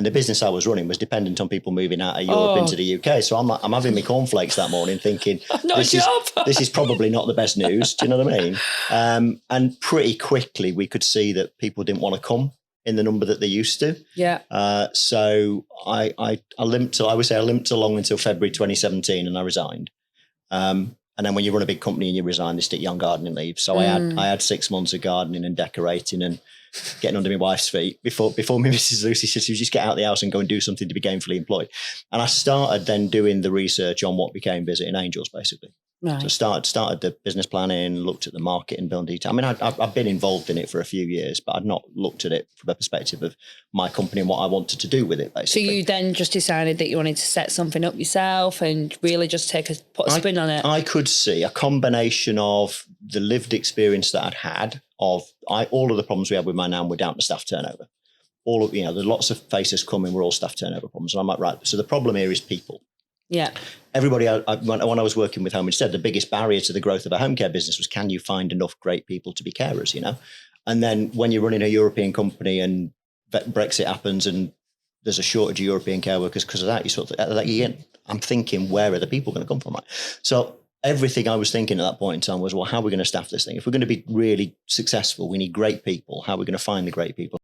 And the business I was running was dependent on people moving out of Europe into the UK. So I'm having my cornflakes that morning thinking, this is probably not the best news. Do you know what I mean? And pretty quickly we could see that people didn't want to come in the number that they used to. Yeah. So I limped along until February 2017 and I resigned. And then when you run a big company and you resign, they stick you on gardening leave. So I had 6 months of gardening and decorating and getting under my wife's feet before my Mrs. Lucy said, just get out of the house and go and do something to be gainfully employed. And I started then doing the research on what became Visiting Angels, basically. Right. So started the business planning, looked at the market in building detail. I mean, I've been involved in it for a few years, but I'd not looked at it from a perspective of my company and what I wanted to do with it, basically. So you then just decided that you wanted to set something up yourself and really just put a spin on it? I could see a combination of the lived experience that I'd had of all of the problems we had with my nan were down to staff turnover. All of, there's lots of faces coming, we're all staff turnover problems. And I'm like, right, so the problem here is people. Yeah. Everybody, when I was working with Home Instead, the biggest barrier to the growth of a home care business was, can you find enough great people to be carers, And then when you're running a European company and Brexit happens and there's a shortage of European care workers because of that, I'm thinking, where are the people going to come from? Right? So everything I was thinking at that point in time was, well, how are we going to staff this thing? If we're going to be really successful, we need great people. How are we going to find the great people?